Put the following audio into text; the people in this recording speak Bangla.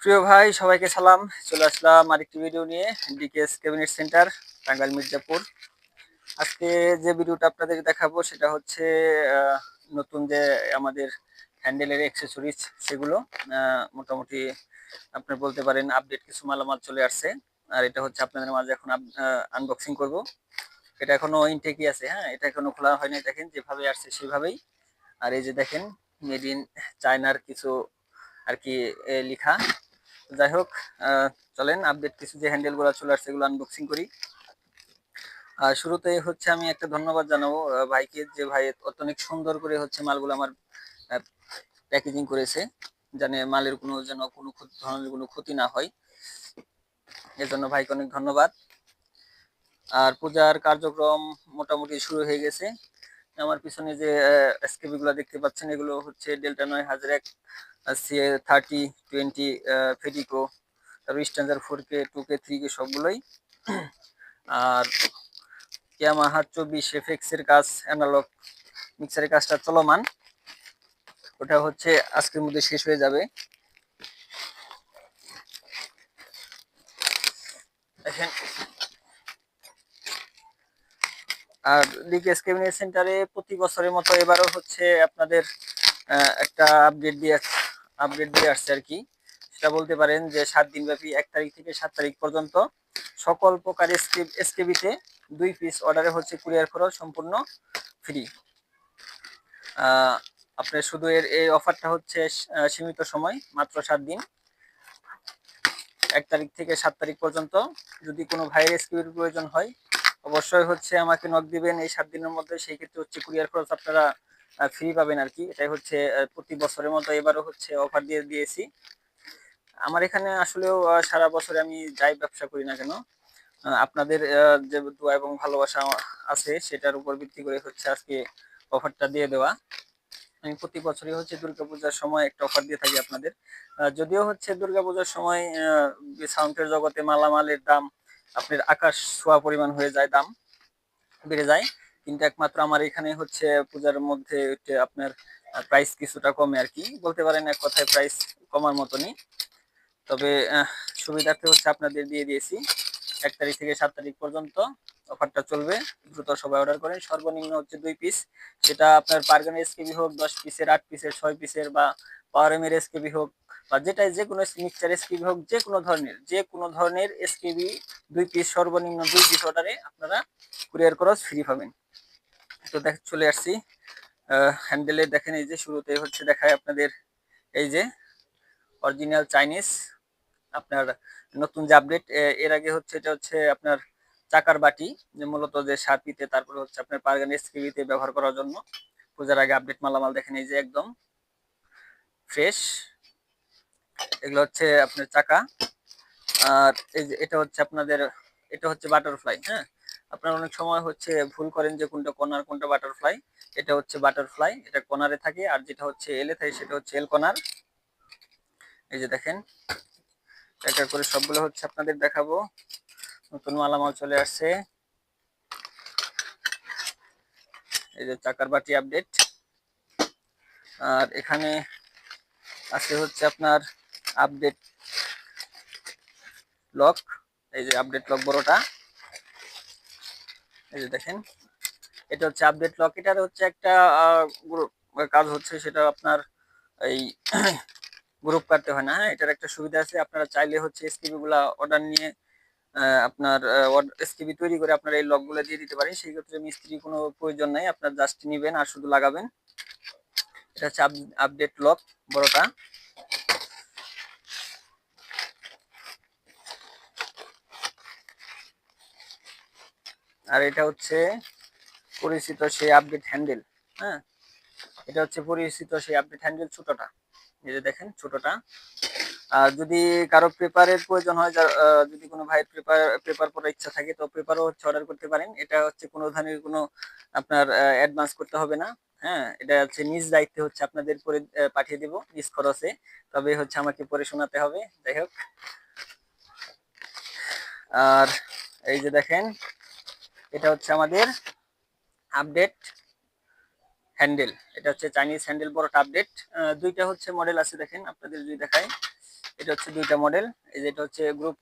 প্রিয় ভাই সবাইকে সালাম। চলে আসলাম আরেকটি ভিডিও নিয়ে ডিকেএস ক্যাবিনেট সেন্টার, টাঙ্গাইল মির্জাপুর। আজকে যে ভিডিওটা আপনাদের দেখাবো সেটা হচ্ছে নতুন যে আমাদের হ্যান্ডেলের অ্যাক্সেসরিজ সেগুলো মোটামুটি আপনার বলতে পারেন আপডেট কিছু মালামাল চলে আসছে। আর এটা হচ্ছে আপনাদের মাঝে এখন আনবক্সিং করব। এটা এখনো ইনটেকই আছে, হ্যাঁ, এটা এখনো খোলা হয়নি। দেখেন যেভাবে আসছে সেভাবেই। আর এই যে দেখেন মেড ইন চায়নার কিছু আর কি লেখা। যাই হোক, চলেন আপডেট কিছু যে হ্যান্ডেল গুলো চলে আসছে এগুলো আনবক্সিং করি। শুরুতে হচ্ছে আমি একটা ধন্যবাদ জানাবো ভাইকে, যে ভাই অনেক সুন্দর করে হচ্ছে মালগুলো আমার প্যাকেজিং করেছে, জানে মালের কোনো ধরনের কোনো ক্ষতি না হয়। এর জন্য ভাইকে অনেক ধন্যবাদ। আর পূজার কার্যক্রম মোটামুটি শুরু হয়ে গেছে। আমার পিছনে যে এসকেবি গুলো দেখতে পাচ্ছেন এগুলো হচ্ছে ডেল্টা 9001 CA3020 ফেডিকো, তারপর স্ট্যান্ডার্ড 4K 2K 3K সবগুলোই। আর ইয়ামাহা 24FX এর কাজ, অ্যানালগ মিক্সারের কাজটা চলমান, ওটা হচ্ছে আজকের মধ্যে শেষ হয়ে যাবে। দেখেন, আর ডিকেএস ক্যাবিনেট সেন্টারে প্রতি বছরের মতো এবারও হচ্ছে আপনাদের একটা আপডেট দিয়ে আসছে আর কি। সেটা বলতে পারেন যে 7 দিন ব্যাপী 1 তারিখ থেকে 7 তারিখ পর্যন্ত সকল প্রকার এসকেবিতে 2 পিস অর্ডারে হচ্ছে কুরিয়ার খরচ সম্পূর্ণ ফ্রি। আপনার শুধু এই অফারটা হচ্ছে সীমিত সময়, মাত্র 7 দিন, 1 তারিখ থেকে 7 তারিখ পর্যন্ত। যদি কোনো ভাইয়ের এসকেবির প্রয়োজন হয় অবশ্যই হচ্ছে আমাকে নক দিবেন এই 7 দিনের মধ্যে। সেই ক্ষেত্রে হচ্ছে কুরিয়ার খরচ আপনারা ফ্রি পাবেন আর কি। এটাই হচ্ছে প্রতি বছরের মতো এবারও হচ্ছে অফার দিয়েছি। আমার এখানে আসলেও সারা বছরে আমি যাই ব্যবসা করি না কেন, আপনাদের যে দোয়া এবং ভালোবাসা আছে সেটার উপর ভিত্তি করে হচ্ছে আজকে অফারটা দিয়ে দেওয়া। আমি প্রতি বছরই হচ্ছে দুর্গাপূজার সময় একটা অফার দিয়ে থাকি আপনাদের। যদিও হচ্ছে দুর্গাপূজার সময় সাউন্ডের জগতে মালামালের দাম আপনার আকাশ ছোঁয়া পরিমাণ হয়ে যায়, দাম বেড়ে যায়, কিন্তু একমাত্র আমার এখানে হচ্ছে পূজার মধ্যে আপনার প্রাইস কিছুটা কমে আর কি, বলতে পারেন এক কথায় প্রাইস কমার মতনই। তবে সুবিধার্থে হচ্ছে আপনাদের দিয়ে দিয়েছি 1 তারিখ থেকে 7 তারিখ পর্যন্ত অফারটা চলবে। দ্রুত সবাই অর্ডার করেন। সর্বনিম্ন হচ্ছে 2 পিস, সেটা আপনার বার্গান এসকেবি হোক, 10 পিসের, 8 পিসের, 6 পিসের, বা পাওয়ার এম এর এসকেবি হোক, বা যে কোনো মিক্সচার এসকেবি হোক, যে কোনো ধরনের এসকেবি 2 পিস, সর্বনিম্ন 2 পিস অর্ডারে আপনারা কুরিয়ার খরচ ফ্রি পাবেন। তো চলে আসছি হ্যান্ডেলে। দেখেন এই যে শুরুতে হচ্ছে দেখায় আপনাদের এই যে অরিজিনাল চাইনিজ আপনার নতুন যে আপডেট। এর আগে হচ্ছে এটা হচ্ছে আপনার চাকার বাটি, যে মূলত যে সার্পিতে, তারপরে হচ্ছে আপনার পারগান এসকেবিতে ব্যবহার করার জন্য। পূজার আগে আপডেট মালামাল দেখেন এই যে একদম ফ্রেশ। এগুলো হচ্ছে আপনার চাকা। আর এই যে এটা হচ্ছে বাটারফ্লাই। হ্যাঁ, আপনারা অনেক সময় হচ্ছে ভুল করেন যে কোনটা কর্নার কোনটা বাটারফ্লাই। এটা হচ্ছে বাটারফ্লাই, এটা কর্নারে থাকে। আর যেটা হচ্ছে এলে থাকে সেটা হচ্ছে এল কর্নার। এই যে দেখেন, এক এক করে সবগুলো হচ্ছে আপনাদের দেখাবো। নতুন মালামাল চলে আসছে। এই যে চাকার বাটি আপডেট। আর এখানে আছে হচ্ছে আপনার আপডেট লক। এই যে আপডেট লক বড়টা, এই যে দেখেন, এটা হচ্ছে আপডেট লক। এটার হচ্ছে একটা কাজ হচ্ছে, সেটা আপনার এই গ্রুপ কাটতে হয় না। হ্যাঁ, এটার একটা সুবিধা আছে, আপনারা চাইলে হচ্ছে এসকেবি গুলা অর্ডার নিয়ে আপনার এসকেবি তৈরি করে আপনারা এই লক গুলো দিয়ে দিতে পারেন। সেই ক্ষেত্রে মিস্ত্রি কোনো প্রয়োজন নাই, আপনার জাস্ট নিবেন আর শুধু লাগাবেন। এটা হচ্ছে আপডেট লক বড়টা। আর এটা হচ্ছে পরিচিত সেই আপডেট হ্যান্ডেল। হ্যাঁ, এটা হচ্ছে পরিচিত সেই আপডেট হ্যান্ডেল ছোটটা। এই যে দেখেন ছোটটা। আর যদি কারো পেপারের প্রয়োজন হয়, যদি কোনো ভাই পেপার পড়ার ইচ্ছা থাকে তো পেপারও হচ্ছে অর্ডার করতে পারেন। এটা হচ্ছে কোনো ধরনের কোনো আপনার অ্যাডভান্স করতে হবে না। হ্যাঁ, এটা হচ্ছে নিজ দায়িত্বে হচ্ছে আপনাদের করে পাঠিয়ে দিব নিজ খরচে, তবে হচ্ছে আমাকে পড়ে শোনাতে হবে। যাই হোক, আর এই যে দেখেন, এটা হচ্ছে আমাদের আপডেট হ্যান্ডেল। এটা হচ্ছে চাইনিজ হ্যান্ডেল বড়টা আপডেট। দুইটা হচ্ছে মডেল আছে, দেখেন আপনাদের যদি দেখাই। এটা হচ্ছে দুইটা মডেল, এই যে এটা হচ্ছে গ্রুপ